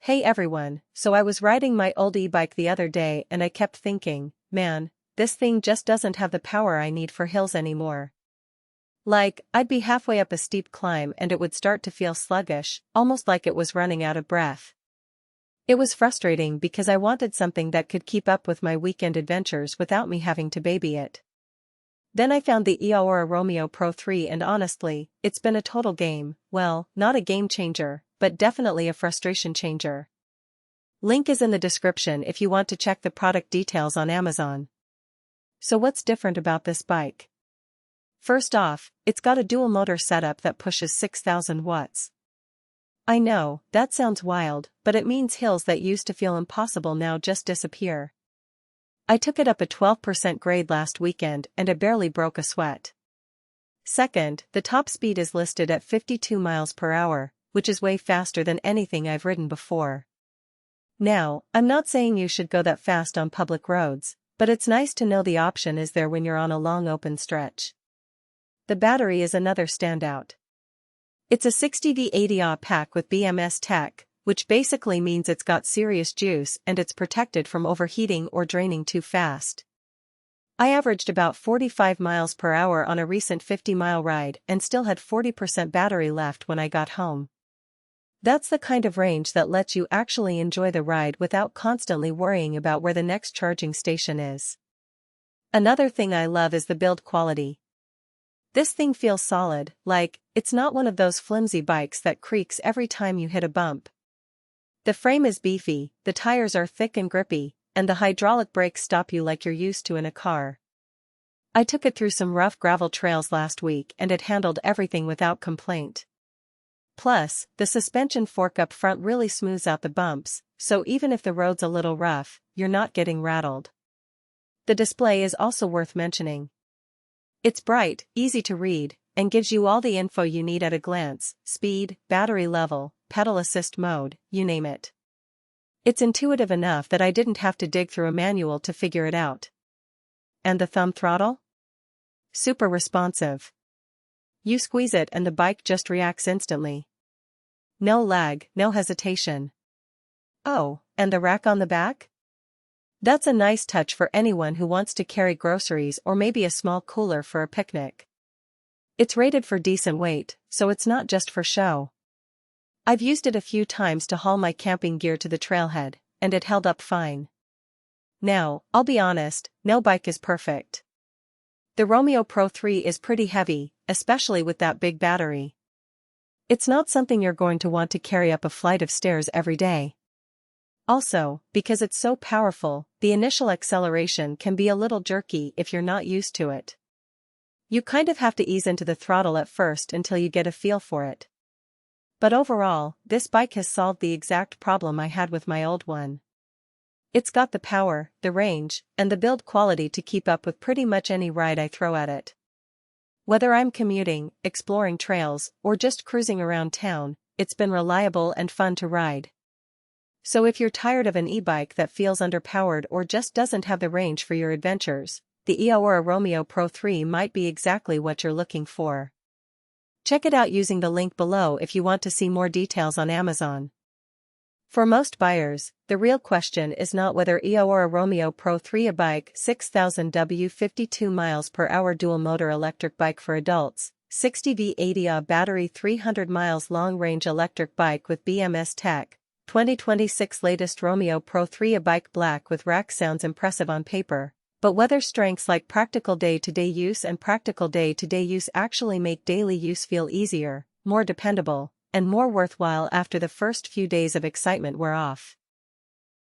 Hey everyone, so I was riding my old e-bike the other day and I kept thinking, man, this thing just doesn't have the power I need for hills anymore. Like, I'd be halfway up a steep climb and it would start to feel sluggish, almost like it was running out of breath. It was frustrating because I wanted something that could keep up with my weekend adventures without me having to baby it. Then I found the eAhora Romeo Pro 3 and honestly, it's been a total game, well, not a game changer, but definitely a frustration changer. Link is in the description if you want to check the product details on Amazon. So what's different about this bike? First off, it's got a dual motor setup that pushes 6,000 watts. I know, that sounds wild, but it means hills that used to feel impossible now just disappear. I took it up a 12% grade last weekend and it barely broke a sweat. Second, the top speed is listed at 52 miles per hour, which is way faster than anything I've ridden before. Now, I'm not saying you should go that fast on public roads, but it's nice to know the option is there when you're on a long open stretch. The battery is another standout. It's a 60V eAhora pack with BMS tech, which basically means it's got serious juice and it's protected from overheating or draining too fast. I averaged about 45 miles per hour on a recent 50-mile ride and still had 40% battery left when I got home. That's the kind of range that lets you actually enjoy the ride without constantly worrying about where the next charging station is. Another thing I love is the build quality. This thing feels solid, like, it's not one of those flimsy bikes that creaks every time you hit a bump. The frame is beefy, the tires are thick and grippy, and the hydraulic brakes stop you like you're used to in a car. I took it through some rough gravel trails last week and it handled everything without complaint. Plus, the suspension fork up front really smooths out the bumps, so even if the road's a little rough, you're not getting rattled. The display is also worth mentioning. It's bright, easy to read, and gives you all the info you need at a glance: speed, battery level, pedal assist mode, you name it. It's intuitive enough that I didn't have to dig through a manual to figure it out. And the thumb throttle? Super responsive. You squeeze it and the bike just reacts instantly. No lag, no hesitation. Oh, and the rack on the back? That's a nice touch for anyone who wants to carry groceries or maybe a small cooler for a picnic. It's rated for decent weight, so it's not just for show. I've used it a few times to haul my camping gear to the trailhead, and it held up fine. Now, I'll be honest, no bike is perfect. The Romeo Pro 3 is pretty heavy, especially with that big battery. It's not something you're going to want to carry up a flight of stairs every day. Also, because it's so powerful, the initial acceleration can be a little jerky if you're not used to it. You kind of have to ease into the throttle at first until you get a feel for it. But overall, this bike has solved the exact problem I had with my old one. It's got the power, the range, and the build quality to keep up with pretty much any ride I throw at it. Whether I'm commuting, exploring trails, or just cruising around town, it's been reliable and fun to ride. So if you're tired of an e-bike that feels underpowered or just doesn't have the range for your adventures, the eAhora Romeo Pro 3 might be exactly what you're looking for. Check it out using the link below if you want to see more details on Amazon. For most buyers, the real question is not whether eAhora Romeo Pro 3 a bike 6,000 W 52 miles per hour dual motor electric bike for adults, 60V eAhora battery 300 miles long range electric bike with BMS tech, 2026 latest Romeo Pro 3 a bike black with rack sounds impressive on paper, but whether strengths like practical day-to-day use and practical day-to-day use actually make daily use feel easier, more dependable, and more worthwhile after the first few days of excitement wear off.